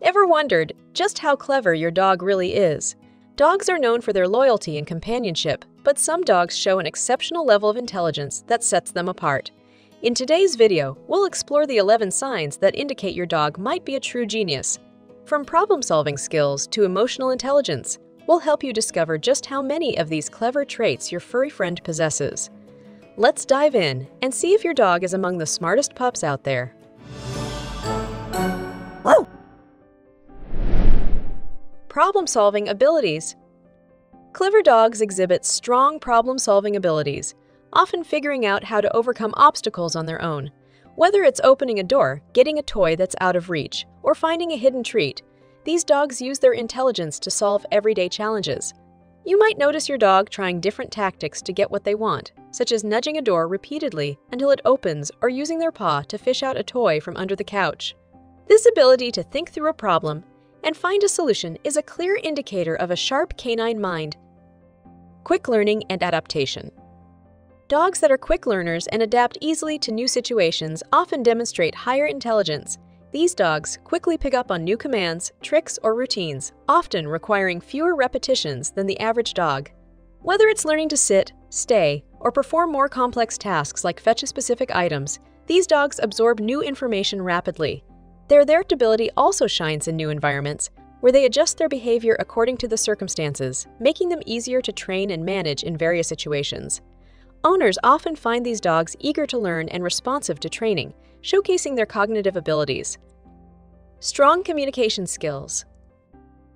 Ever wondered just how clever your dog really is? Dogs are known for their loyalty and companionship, but some dogs show an exceptional level of intelligence that sets them apart. In today's video, we'll explore the 11 signs that indicate your dog might be a true genius. From problem-solving skills to emotional intelligence, we'll help you discover just how many of these clever traits your furry friend possesses. Let's dive in and see if your dog is among the smartest pups out there. Problem-solving abilities. Clever dogs exhibit strong problem-solving abilities, often figuring out how to overcome obstacles on their own. Whether it's opening a door, getting a toy that's out of reach, or finding a hidden treat, these dogs use their intelligence to solve everyday challenges. You might notice your dog trying different tactics to get what they want, such as nudging a door repeatedly until it opens or using their paw to fish out a toy from under the couch. This ability to think through a problem and find a solution is a clear indicator of a sharp canine mind. Quick learning and adaptation. Dogs that are quick learners and adapt easily to new situations often demonstrate higher intelligence. These dogs quickly pick up on new commands, tricks, or routines, often requiring fewer repetitions than the average dog. Whether it's learning to sit, stay, or perform more complex tasks like fetch specific items, these dogs absorb new information rapidly. Their adaptability also shines in new environments, where they adjust their behavior according to the circumstances, making them easier to train and manage in various situations. Owners often find these dogs eager to learn and responsive to training, showcasing their cognitive abilities. Strong communication skills.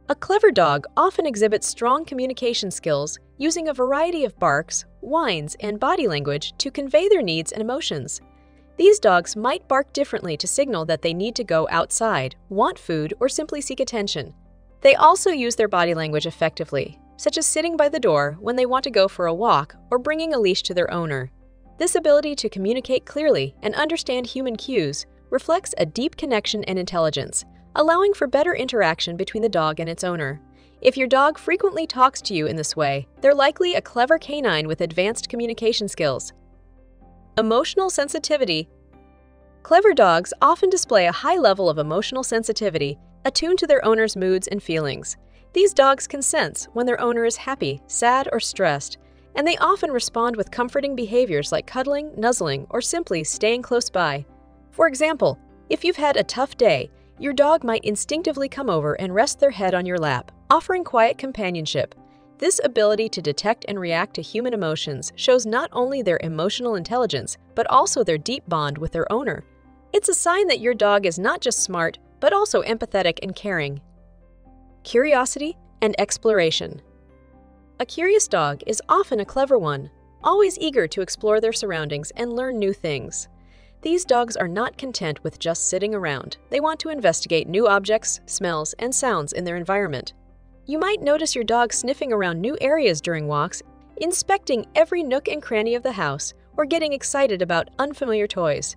A clever dog often exhibits strong communication skills, using a variety of barks, whines, and body language to convey their needs and emotions. These dogs might bark differently to signal that they need to go outside, want food, or simply seek attention. They also use their body language effectively, such as sitting by the door when they want to go for a walk or bringing a leash to their owner. This ability to communicate clearly and understand human cues reflects a deep connection and intelligence, allowing for better interaction between the dog and its owner. If your dog frequently talks to you in this way, they're likely a clever canine with advanced communication skills. Emotional sensitivity. Clever dogs often display a high level of emotional sensitivity, attuned to their owner's moods and feelings. These dogs can sense when their owner is happy, sad, or stressed, and they often respond with comforting behaviors like cuddling, nuzzling, or simply staying close by. For example, if you've had a tough day, your dog might instinctively come over and rest their head on your lap, offering quiet companionship. This ability to detect and react to human emotions shows not only their emotional intelligence, but also their deep bond with their owner. It's a sign that your dog is not just smart, but also empathetic and caring. Curiosity and exploration. A curious dog is often a clever one, always eager to explore their surroundings and learn new things. These dogs are not content with just sitting around. They want to investigate new objects, smells, and sounds in their environment. You might notice your dog sniffing around new areas during walks, inspecting every nook and cranny of the house, or getting excited about unfamiliar toys.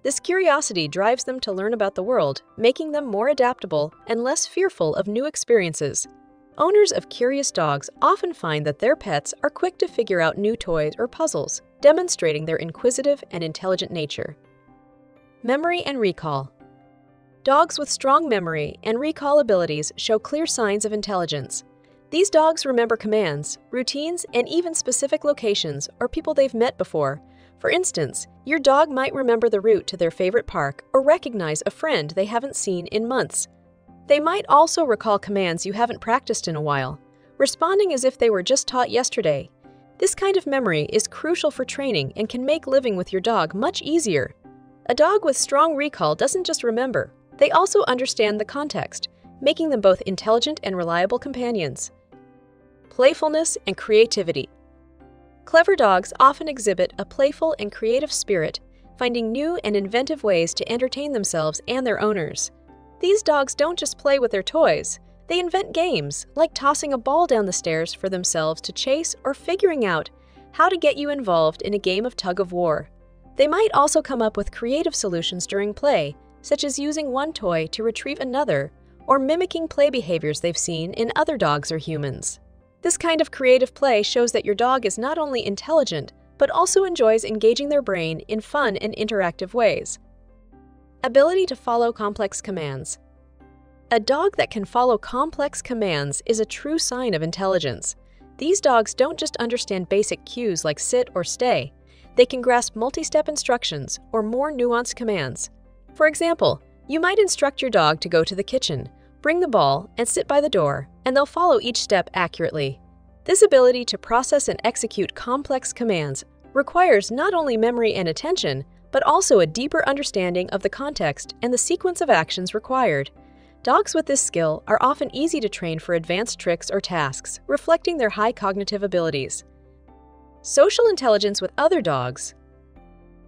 This curiosity drives them to learn about the world, making them more adaptable and less fearful of new experiences. Owners of curious dogs often find that their pets are quick to figure out new toys or puzzles, demonstrating their inquisitive and intelligent nature. Memory and recall. Dogs with strong memory and recall abilities show clear signs of intelligence. These dogs remember commands, routines, and even specific locations or people they've met before. For instance, your dog might remember the route to their favorite park or recognize a friend they haven't seen in months. They might also recall commands you haven't practiced in a while, responding as if they were just taught yesterday. This kind of memory is crucial for training and can make living with your dog much easier. A dog with strong recall doesn't just remember. They also understand the context, making them both intelligent and reliable companions. Playfulness and creativity. Clever dogs often exhibit a playful and creative spirit, finding new and inventive ways to entertain themselves and their owners. These dogs don't just play with their toys. They invent games, like tossing a ball down the stairs for themselves to chase or figuring out how to get you involved in a game of tug-of-war. They might also come up with creative solutions during play, such as using one toy to retrieve another, or mimicking play behaviors they've seen in other dogs or humans. This kind of creative play shows that your dog is not only intelligent, but also enjoys engaging their brain in fun and interactive ways. Ability to follow complex commands. A dog that can follow complex commands is a true sign of intelligence. These dogs don't just understand basic cues like sit or stay. They can grasp multi-step instructions or more nuanced commands. For example, you might instruct your dog to go to the kitchen, bring the ball, and sit by the door, and they'll follow each step accurately. This ability to process and execute complex commands requires not only memory and attention, but also a deeper understanding of the context and the sequence of actions required. Dogs with this skill are often easy to train for advanced tricks or tasks, reflecting their high cognitive abilities. Social intelligence with other dogs.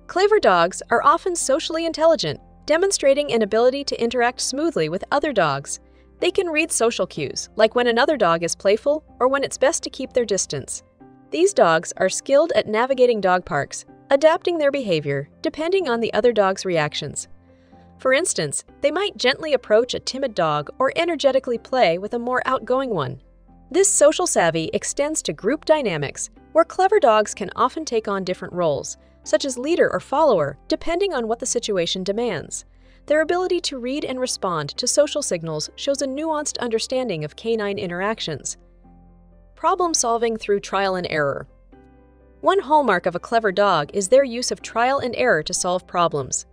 Clever dogs are often socially intelligent, demonstrating an ability to interact smoothly with other dogs. They can read social cues, like when another dog is playful or when it's best to keep their distance. These dogs are skilled at navigating dog parks, adapting their behavior depending on the other dog's reactions. For instance, they might gently approach a timid dog or energetically play with a more outgoing one. This social savvy extends to group dynamics, where clever dogs can often take on different roles, such as leader or follower, depending on what the situation demands. Their ability to read and respond to social signals shows a nuanced understanding of canine interactions. Problem solving through trial and error. One hallmark of a clever dog is their use of trial and error to solve problems.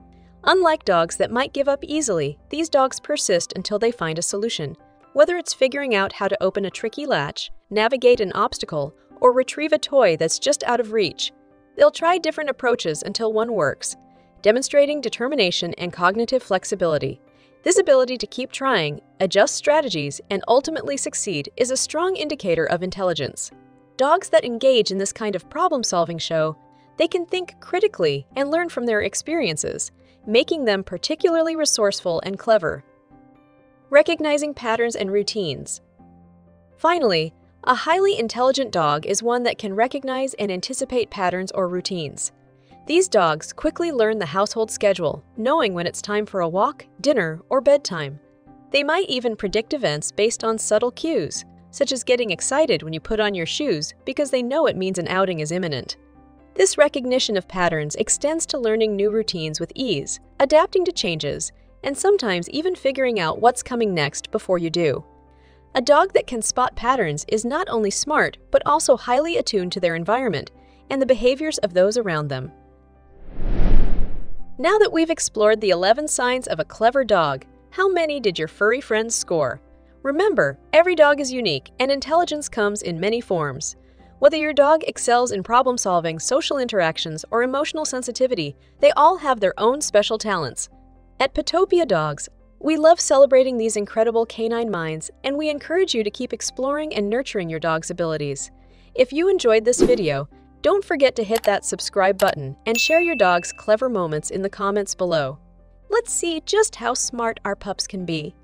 Unlike dogs that might give up easily, these dogs persist until they find a solution. Whether it's figuring out how to open a tricky latch, navigate an obstacle, or retrieve a toy that's just out of reach, they'll try different approaches until one works, demonstrating determination and cognitive flexibility. This ability to keep trying, adjust strategies, and ultimately succeed is a strong indicator of intelligence. Dogs that engage in this kind of problem-solving show they can think critically and learn from their experiences, making them particularly resourceful and clever. Recognizing patterns and routines. Finally, a highly intelligent dog is one that can recognize and anticipate patterns or routines. These dogs quickly learn the household schedule, knowing when it's time for a walk, dinner, or bedtime. They might even predict events based on subtle cues, such as getting excited when you put on your shoes because they know it means an outing is imminent. This recognition of patterns extends to learning new routines with ease, adapting to changes, and sometimes even figuring out what's coming next before you do. A dog that can spot patterns is not only smart, but also highly attuned to their environment and the behaviors of those around them. Now that we've explored the 11 signs of a clever dog, how many did your furry friends score? Remember, every dog is unique, and intelligence comes in many forms. Whether your dog excels in problem-solving, social interactions, or emotional sensitivity, they all have their own special talents. At Petopia Dogs, we love celebrating these incredible canine minds, and we encourage you to keep exploring and nurturing your dog's abilities. If you enjoyed this video, don't forget to hit that subscribe button and share your dog's clever moments in the comments below. Let's see just how smart our pups can be.